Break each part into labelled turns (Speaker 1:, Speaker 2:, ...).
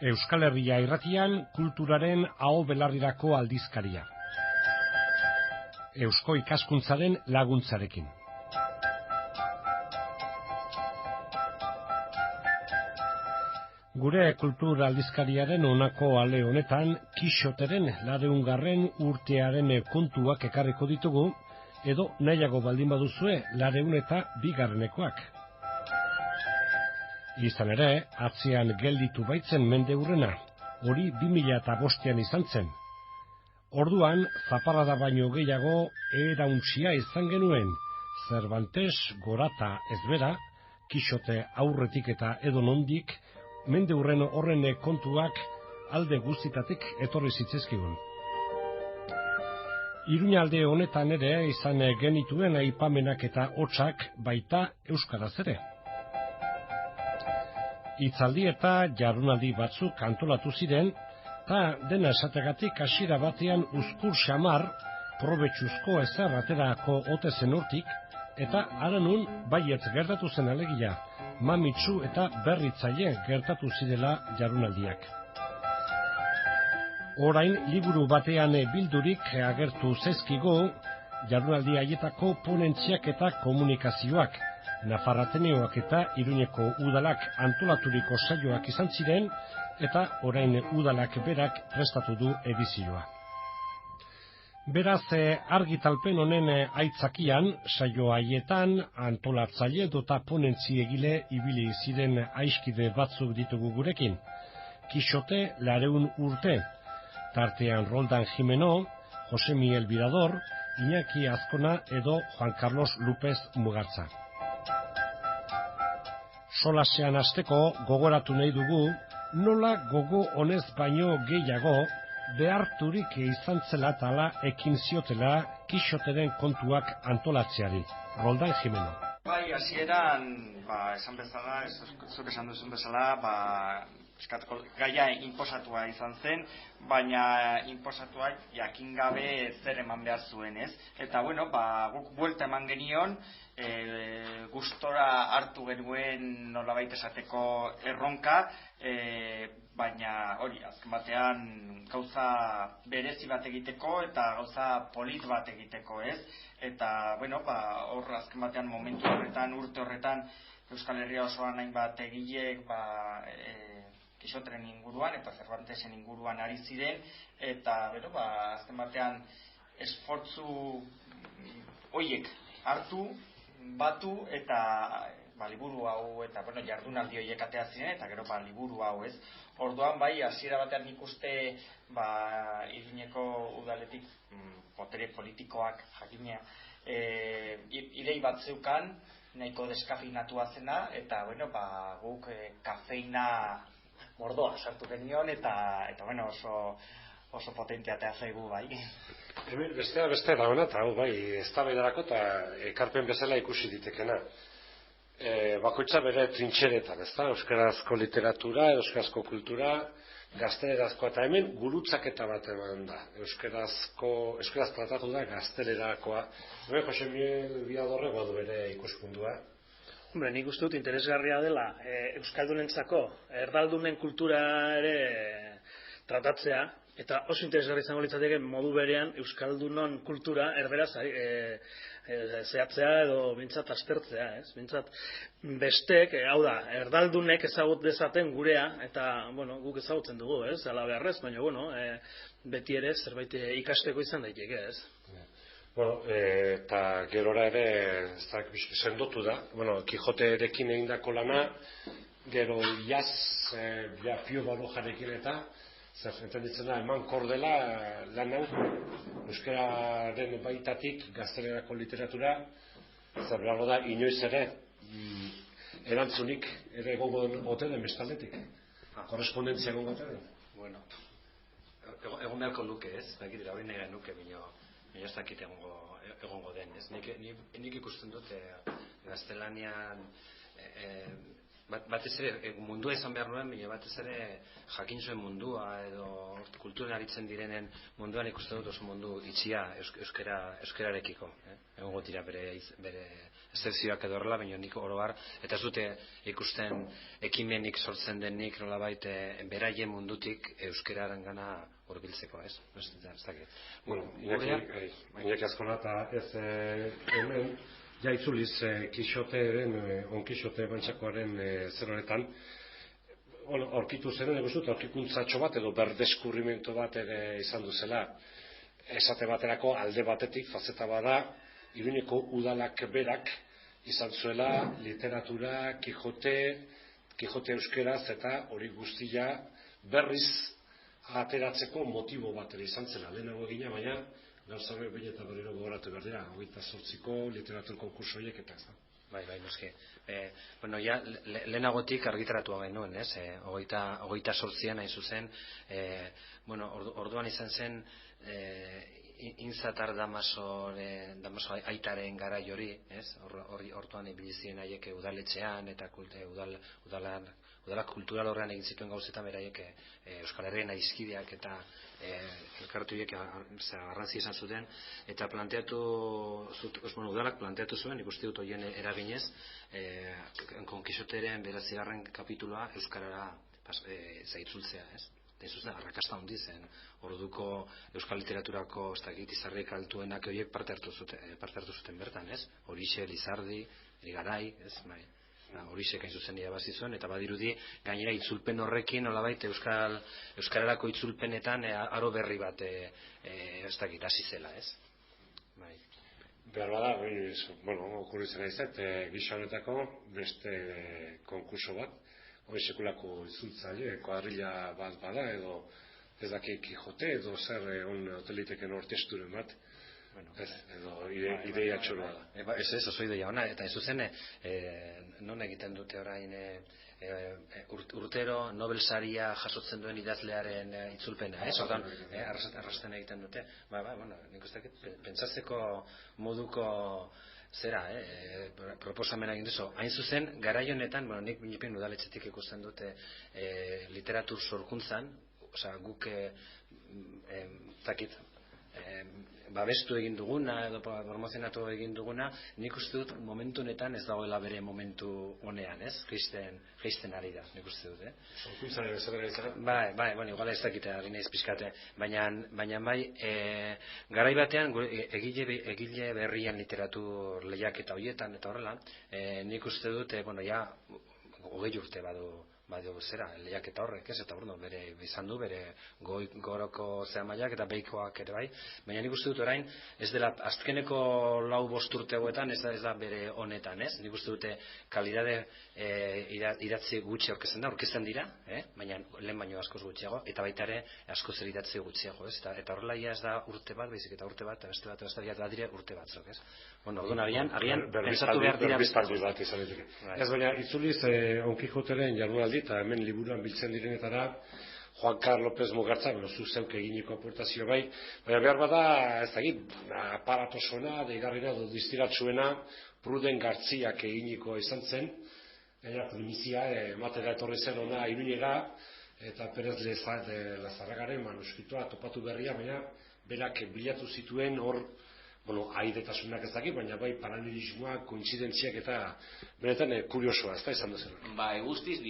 Speaker 1: Euskal Herria irratian kulturaren aho belarrirako aldizkaria. Eusko ikaskuntzaren laguntzarekin. Gure kultur aldizkariaren honako ale honetan, Kixoteren 200. urtearen kontuak ekarriko ditugu, edo nahiago baldin baduzue 202. Izan ere, atzean gelditu baitzen mendeurrena, hori 2005an izan zen. Orduan, zaparrada baino gehiago erauntsia izan genuen, Cervantes, Gorata, ezbera, Kixote aurretik eta edo nondik, mendeurren horren kontuak alde guztitatik etorri zitzizkigun. Iruñalde honetan ere izan genituen aipamenak eta hotsak baita euskaraz ere. Hitzaldi eta jardunaldi batzuk antolatu ziren, eta dena esategatik hasiera batean uzkur xamar, probetxuzko ezer aterako ote zen hortik, eta haranun baietz gertatu zen alegia, mamitsu eta berritzaile gertatu zirela jardunaldiak. Orain liburu batean bildurik agertu zaizkigu jardunaldi haietako ponentziak eta komunikazioak, Nafar Ateneoak eta Iruñeko udalak antolaturiko saioak izan ziren, eta orain udalak berak prestatu du edizioa. Beraz, argitalpen honen aitzakian, saio haietan, antolatzaile dota ponentzi egile ibili ziren aiskide batzuk ditugu gurekin. Kixote 200 urte, tartean Roldan Jimeno, Jose Miguel Birador, Iñaki Azkona edo Juan Carlos López Mugartza. Solasean hasteko gogoratu nahi dugu, nola gogo honez baino gehiago beharturik izan zela tala ekin ziotela Kixoteren kontuak antolatzeari. Roldan Jimeno.
Speaker 2: Bai, hasieran, esan bezala, zuk esan duzun bezala, gaia inposatua izan zen, baina inposatua jakin gabe zer eman behar zuen, ez? Eta, guk buelta eman genion, gustora hartu genuen nolabait esateko erronka, baina hori, azken batean gauza berezi bat egiteko eta gauza polit bat egiteko, ez? Eta, hor azken batean momentu horretan, urte horretan, Euskal Herria osoan hainbat egileek, Kixoteren inguruan eta Cervantesen inguruan ari ziren, eta, azken batean esfortzu horiek hartu, batu, eta liburu hau, eta jardunaldi horiek atea ziren, eta gero liburu hau, ez? Orduan, hasiera batean nik uste, Iruñeko udaletik botere politikoak jakina idei bat zeukan, nahiko deskafeinatua zena, eta, guk kafeina mordoa sartu genion, eta oso potentea atea zaigu, bai.
Speaker 1: Hemen beste da hona, eta eztabaidarako eta ekarpen bezala ikusi ditekena. Bakoitza bere trintxeretan, ezta? Euskarazko literatura, euskarazko kultura, gaztelerazkoa, eta hemen gurutzaketa bat eman da. Euskaraz tratatu da gaztelerakoa. Hemen Jose Miguel Biradorre badu bere ikuspuntua.
Speaker 3: Nik uste dut interesgarria dela euskaldunentzako erdaldunen kultura ere tratatzea, eta oso interesgarri izango litzateke modu berean euskaldunon kultura erderaz zehatzea edo bintzat aztertzea, ez? Bintzat bestek, hau da, erdaldunek ezagut dezaten gurea, eta guk ezagutzen dugu, ez? Ala beharrez, baina beti ere zerbait ikasteko izan daiteke, ez?
Speaker 1: Eta gerora ere sendotu da, Kijoterekin egindako lana, gero Pio Barojarekin eta entenditzen da, eman kordela lan hau euskararen baitatik gaztelerako literatura, zer beharko da inoiz ere erantzunik ere egongo ote den bestaldetik, korrespondentzia egongo ote den.
Speaker 4: Egon beharko luke, ez? Bakitera hori nahi nuke bino ez dakit egongo den, ez? Nik ikusten dut gaztelanian batez ere mundua izan behar nuen, baina batez ere jakin zuen mundua edo kulturan aritzen direnen munduan ikusten dut oso mundu itxia euskararekiko. Egongo dira bere excepzioak edo horrela, baina nik oro har, eta ez dute ikusten ekimenik sortzen denik nolabait beraien mundutik euskararen gana hurbiltzeko, ez? Ez dakit.
Speaker 1: Bueno, Iñaki Azkona eta ez hemen, ja itzuliz Onkixote Bantxakoaren zer honetan, aurkitu zen, aurkikuntzatxo bat edo berdeskurrimento bat ere izan duzela. Esate baterako alde batetik, fazeta bada, Iruñeko udalak berak izan zuela literatura, Kijote euskeraz eta hori guztia berriz ateratzeko motibo bat ere izan zela. Lehenago egina, baina gauza behin eta berriro gogoratu behar dira, 28ko literatur konkurso horiek eta ez da.
Speaker 4: Bai, noski. Bueno, ja, lehenagotik argitaratu genuen, ez? 28an hain zuzen, bueno, orduan izan zen Inzatar Damaso aitaren garai hori, ez? Hortuan ibilizien haiek udaletxean eta udalak kultural horrean egin zituen gauzetan beraiek Euskal Herrien aizkideak eta elkartu horiek garrantzi izan zuten eta udalak planteatu zuen, ikusti dut horien eraginez, Konkixoteren 9. kapituloa Euskarara zaitzultzea, ez? Zuzen, arrakasta handi zen, orduko euskal literaturako izarrik altuenak horiek parte hartu zuten bertan, ez? Horixe, Lizardi, Erigarai, ez? Horixe kain zuzen irabazi zuen, eta badirudi gainera itzulpen horrekin nolabait euskararako itzulpenetan aro berri bat hasi zela, ez?
Speaker 1: Behar bada, okurritzen aizet, gisa honetako beste konkurso bat, hori sekulako itzultzaile, kuadrilla bat bada, edo ez daki Kijote, edo zer hoteliteken ortesturen bat, edo ideia txoroa da.
Speaker 4: Ez, oso ideia ona, eta ez zuzen, non egiten dute orain urtero Nobel saria jasotzen duen idazlearen itzulpena, ez? Ordan, arrasten egiten dute. Nik uste pentsatzeko moduko zera, proposamena egin duzu. Hain zuzen, garai honetan, nik binipin udaletxetik ikusten dute literatur sorkuntzan, guk babestu egin duguna edo promozionatu egin duguna, nik uste dut momentu honetan ez dagoela bere momentu honean, ez? Geisten ari da, nik uste dut,
Speaker 1: Sorkuntzaren bezala izan?
Speaker 4: Bai, igual ez dakite ari naiz pixkate, baina bai, garai batean, egile berrian literatur lehiaketa horietan eta horrela, nik uste dut, 20 urte badu zera, lehiaketa horrek, ez? Eta bere izan du, bere goroko zehamaiak eta beikoak ere bai, baina nik uste dut orain, ez dela, azkeneko 4-5 urte hauetan, ez da bere honetan, ez? Nik uste dute kalidade idatzi gutxi aurkezten dira, baina lehen baino askoz gutxiago, eta baita ere askoz idatzi gutxiago, ez? Eta horrela ez da urte bat, baizik eta urte bat, eta beste bat dire urte batzuk, ez? Orduan agian, pensatu behar dira
Speaker 1: berbiztaldi bat izan ditu. Ez baina, itzuliz, Onkijoteren jardunaldi, eta hemen liburuan biltzen direnetara, Juan Carlos López Mugartza, zu zeuk eginiko aportazio bai, baina behar bada, ez dakit, aparatosona, deigarrina, distiratsuena, Pruden Gartziak eginiko izan zen, primizia, ematera etorri zen ona Iruñera, eta Perez Lazarragaren manuskritoa topatu berria, baina berak bilatu zituen hor, aidetasunak ez dakit, baina bai paralelismoak, kointzidentziak eta benetan kuriosoa, ez da izan duzela.
Speaker 5: Bai, guztiz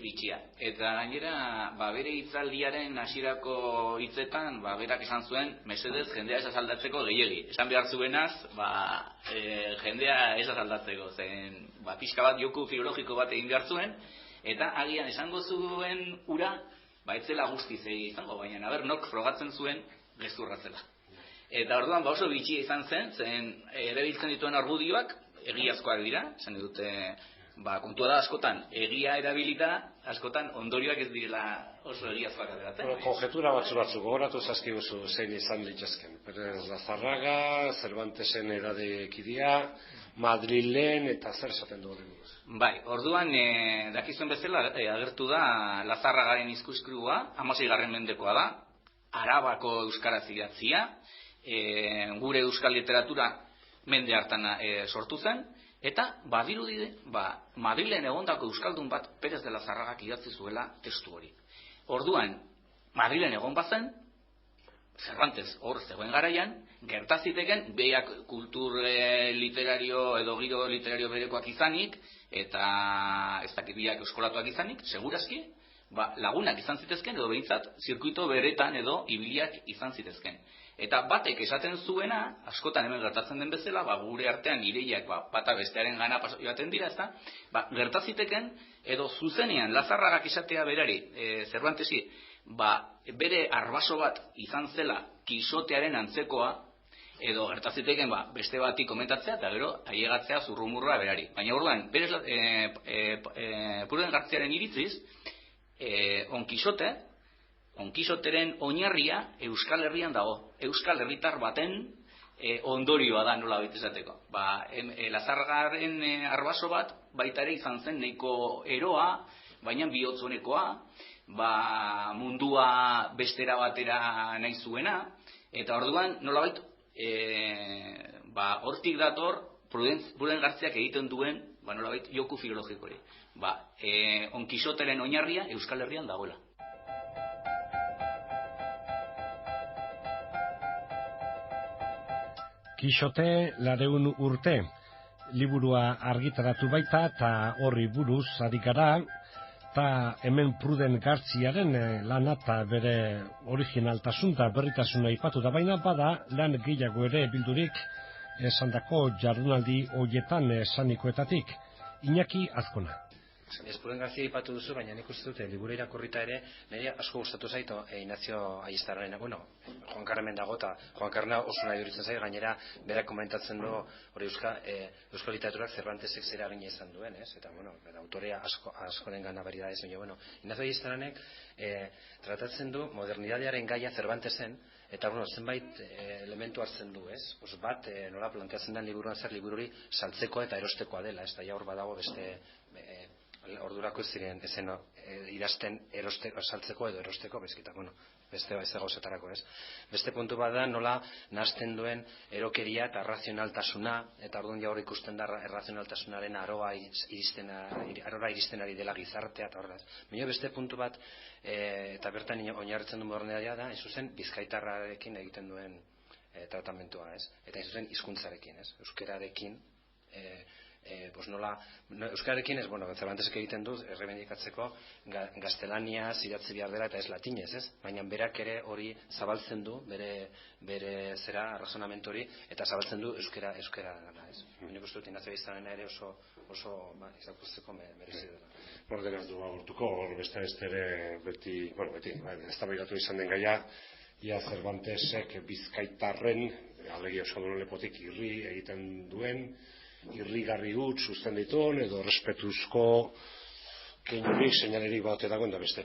Speaker 5: bitxia. Eta gainera, bere hitzaldiaren hasierako hitzetan, berak esan zuen, mesedez, jendea ez aldatzeko gehiegi. Esan behar zuenaz, jendea ez aldatzeko, zen pixka bat joku filologiko bat egin behar zuen, eta agian esango zuen ura, etzela guztiz izango, baina nork frogatzen zuen gezurra zela. Eta orduan oso bitxia izan zen erabiltzen dituen argudioak egiazkoak dira, zen dute kontua da askotan egia erabilita, askotan ondorioak ez direla oso egiazkoak ateratzen.
Speaker 1: Konjetura batzu gogoratu zaizkiguzu zein izan litezken. Perez Lazarraga, Cervantesen edadekidea, Madrilen eta zer esaten dugu.
Speaker 5: Bai, orduan dakizuen bezala agertu da Lazarragaren izkuskrua, 16. mendekoa da, Arabako euskaraz idatzia, gure euskal literatura mende hartan sortu zen, eta badirudi Madrilen egondako euskaldun bat Perez de Lazarragak idatzi zuela testu hori. Orduan, Madrilen egon bazen, Cervantes hor zegoen garaian, gertaziteken behiak kultur literario edo giro literario berekoak izanik, eta ez dakit biak eskolatuak izanik, segurazki, lagunak izan zitezken, edo behintzat, zirkuito beretan edo ibiliak izan zitezken. Eta batek esaten zuena, askotan hemen gertatzen den bezala, gure artean ireiak bata bestearen gana joaten dira, ezta? Gertaziteken, edo zuzenean Lazarragak esatea berari, Cervantesi, bere arbaso bat izan zela Kisotearen antzekoa, edo gertaziteken beste bati komentatzea, eta gero ailegatzea zurrumurrua berari. Baina orduan, Pruden Garziaren iritziz, Onkixoteren oinarria Euskal Herrian dago. Euskal Herritar baten ondorioa da, nola baita esateko. Lazarragaren arbaso bat baita ere izan zen nahiko eroa, baina bihotzonekoa, mundua bestera batera nahi zuena, eta orduan nolabait hortik dator Pruden Garziak egiten duen nolabait joku filologikori. Onkixoteren oinarria Euskal Herrian dagoela.
Speaker 1: Kixote 200 urte liburua argitaratu baita, eta horri buruz ari gara, eta hemen Pruden Garziaren lana eta bere originaltasun eta berritasuna aipatu da, baina bada lan gehiago ere bildurik esandako jardunaldi hoietan esanikoetatik. Iñaki Azkona.
Speaker 4: Pruden Garzia aipatu duzu, baina nik uste dute liburu irakurrita ere nire asko gustatu zaito Ignacio Ayestarrena. Juan Carmen dago, eta Juan Carmen oso nahi duritzen zait, gainera berak komentatzen du hori euskal literaturak Cervantesek zer eragina izan duen, eta autorea askoren gana bari da ez, baina Ignacio Ayestarrenek tratatzen du modernidadearen gaia Cervantesen, eta zenbait elementu hartzen du, bat nola planteatzen den liburuan zer libururi saltzeko eta erostekoa dela, eta ja hor badago beste ordurako ez ziren ezen idazten saltzeko edo erosteko, beste gauzetarako, ez. Beste puntu bat da nola nahasten duen erokeria eta razionaltasuna, eta orduan ja hor ikusten da razionaltasunaren arora iristen ari dela gizartea, eta horrela. Baina beste puntu bat, eta bertan oinarritzen duen modernitatea da, zuzen bizkaitarrarekin egiten duen tratamentua, ez. Eta zuzen hizkuntzarekin, ez. Euskerarekin, euskararekin ez, Cervantesek egiten du errebendikatzeko gaztelania idatzi behar dela eta ez latinez, ez? Baina berak ere hori zabaltzen du, bere zera arrazonamentu hori, eta zabaltzen du euskara dela, ez? Nik uste dut Ignacio Ayestarrena ere oso izakusteko merezi dela.
Speaker 1: Ordenaz du agurtuko, beste ere beti, eztabaidatu izan den gaia, ia Cervantesek bizkaitarren, alegia euskaldun lepotik irri egiten duen, irrigarri hutz usten dituen, edo respetuzko keinurik, seinalerik baute dagoen da beste.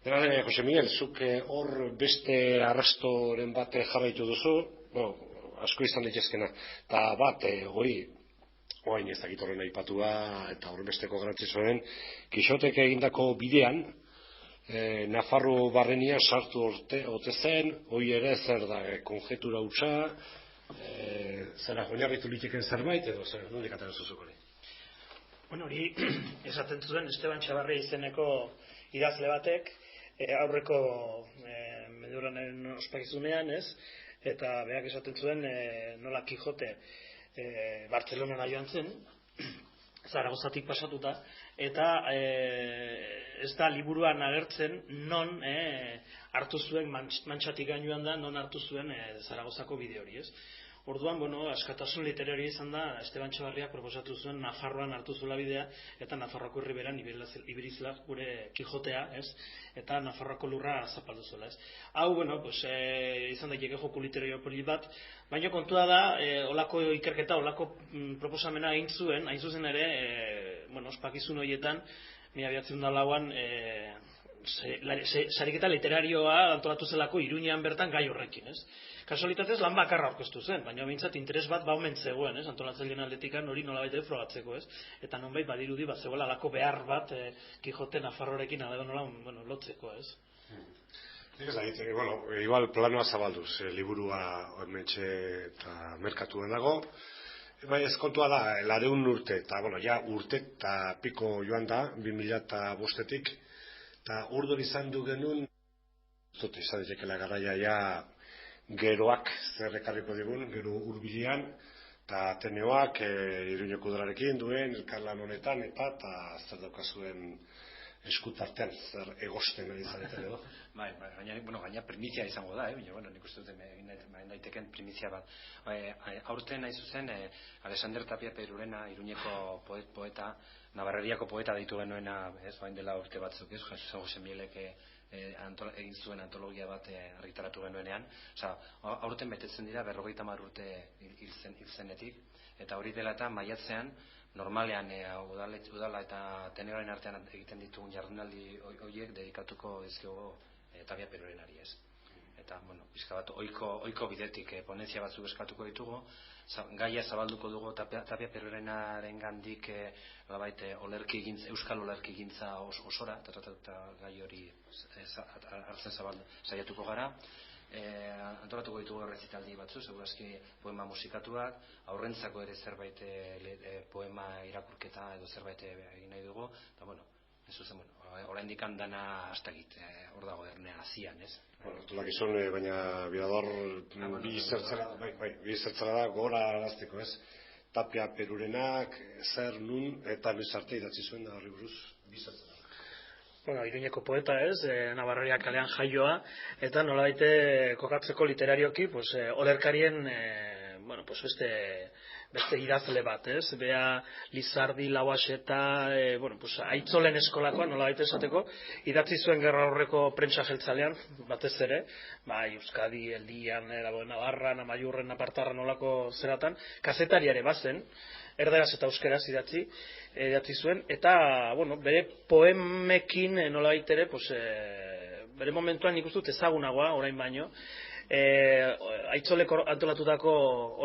Speaker 1: Dena den, Jose Miguel, zuk hor beste arrastoren bat jarraitu duzu, asko izan ditezkena, eta bat, oain ez dakit horren aipatua, eta horren besteko garantzizoen, Kixotek egindako bidean, Nafarro barrenia sartu ote zen, hoi ere zer da, konjetura hutsa, zera oinarritu liteken zerbait edo zer, nondik atera zuzuk hori?
Speaker 3: Hori esaten zuen Esteban Txabarria izeneko idazle batek aurreko Mediolanaren ospakizunean, eta berak esaten zuen nola Kijote Bartzelonara joan zen, Zaragozatik pasatuta, eta ez da liburuan agertzen non hartu zuen, Mantxatik joan da, non hartu zuen Zaragozako bide hori, ez? Orduan, askatasun literaria izan da, Esteban Txabarriak proposatu zuen Nafarroan hartu zuela bidea, eta Nafarroako herriberan ibirizla gure Kijotea, eta Nafarroako lurra zapaldu zuela, ez. Hau, izan daiteke joku literario poli bat, baina kontua da, olako ikerketa, olako proposamena egin zuen, hain zuzen ere, ospakizun horietan, 1904an, sariketa literarioa antolatu zelako Iruñean bertan gai horrekin, ez. Kasualitatez lan bakarra aurkeztu zen, baina behintzat interes bat omen zegoen, antolatzaileen aldetikan hori nolabait ere frogatzeko, ez? Eta nonbait badirudi zegoela alako behar bat Kijote Nafarrorekin alego nola lotzeko, ez?
Speaker 1: Nik ez da egiten, igual planoa zabalduz, liburua hementxe eta merkatuan dago, bai ez kontua da, 200 urte, eta ja urte eta piko joan da, 2005-etik, eta urdur izan du genuen, zut izan ditekela garaia ja geroak zer ekarriko digun, gero hurbilean, eta Ateneoak Iruñeko udalarekin duen elkarlan honetan eta zer daukazuen eskutartean, zer egosten ari zareten edo.
Speaker 4: Gaina primizia izango da, baina nik uste dut egin daiteken primizia bat. Aurten nahi zuzen, Alexander Tapia Perurena, Iruñeko poeta, Navarreriako poeta deitu genuena, bain dela urte batzuk, Jose Mielek egin zuen antologia bat argitaratu genuenean. Aurten betetzen dira 50 urte hil zenetik, eta hori dela eta maiatzean, normalean udala eta Ateneoaren artean egiten ditugun jardunaldi horiek dedikatuko dizkiogu Tapia Perurenari, ez. Eta, pixka bat, ohiko bidetik ponentzia batzuk eskatuko ditugu, gaia zabalduko dugu Tapia Perurenaren gandik euskal olerki gintza osora, eta gai hori hartzen saiatuko gara. Antolatuko ditugu errezitaldi batzu, segurazki poema musikatuak, aurrentzako ere zerbait poema irakurketa edo zerbait egin nahi dugu, eta oraindik dana hastegit, hor dago ernea hazian, ez?
Speaker 1: Tolak izan, baina Birador bi zertzara da gora arazteko, ez? Tapia Perurenak, zer, nun, eta bizarte idatzi zuen da horri buruz, bi zertzara.
Speaker 3: Iruñeko poeta, ez, Navarreria kalean jaioa, eta nolabait kokatzeko literarioki, olerkarien, beste idazle bat, ez? Bea Lizardi, Lauaxeta, Aitzolen eskolakoan, nolabait esateko, idatzi zuen gerra horreko prentsa jeltzalean, batez ere, Euskadi, Eldian, Navarran, Amaiurren, Apartarra nolako zeratan, kazetariare bazen, erderaz eta euskeraz idatzi zuen, eta, bere poemekin nolabait ere, bere momentuan nik uste dut ezagunagoa, orain baino, Aitzolek antolatutako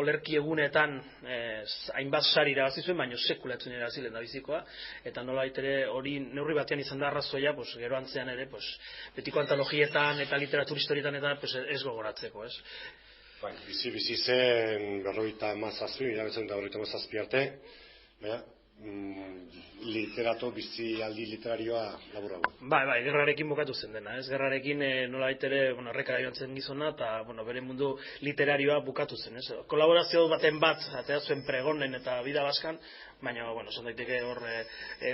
Speaker 3: olerki egunetan hainbat sari irabazi zuen, baina sekulatzen irabazi lehendabizikoa, eta nolabait ere hori neurri batean izan da arrazoia, gero antzean ere, betiko antologietan eta literatur historietan eta ez gogoratzeko, ez?
Speaker 1: Bizi zen 57 arte, bizialdi literarioa laburago.
Speaker 3: Gerrarekin bukatu zen dena, ez? Gerrarekin nolabait ere, errekara joan zen gizona, eta bere mundu literarioa bukatu zen, ez? Kolaborazio baten bat, atea zuen Pregonen eta Bida Baskan, baina, esan daiteke hor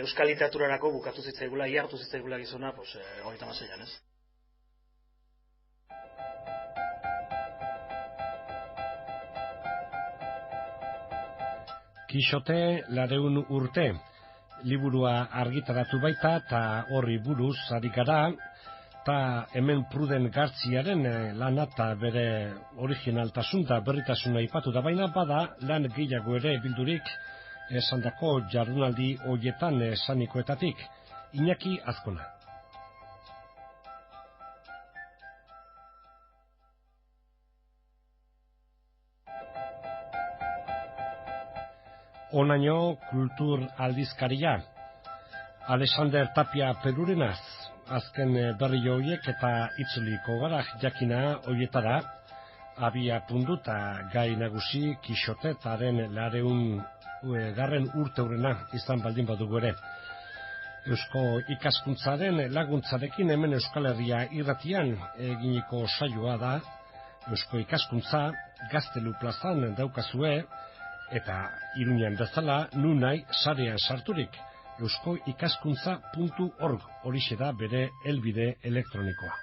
Speaker 3: euskal literaturarako bukatu zitzaigula, iartu zitzaigula gizona, 36an, ez?
Speaker 1: Kixote 200 urte, liburua argitaratu baita eta horri buruz ari gara, eta hemen Pruden Gartziaren lana eta bere originaltasun eta berritasuna aipatu da, baina bada lan gehiago ere bildurik esandako jardunaldi horietan esanikoetatik. Iñaki Azkona. Onaino kultur aldizkaria, Alexander Tapia Perurenaz, azken berri horiek eta itzuliko gara jakina horietara, abia puntu eta gai nagusi Kixotetaren 200. urte hurrena izan baldin badugu ere. Eusko ikaskuntzaren laguntzarekin hemen Euskal Herria irratian eginiko saioa da, Eusko ikaskuntza Gaztelu plazan daukazue, eta Iruñan bezala nunai sarean sarturik, euskoikaskuntza.org, horixe da bere helbide elektronikoa.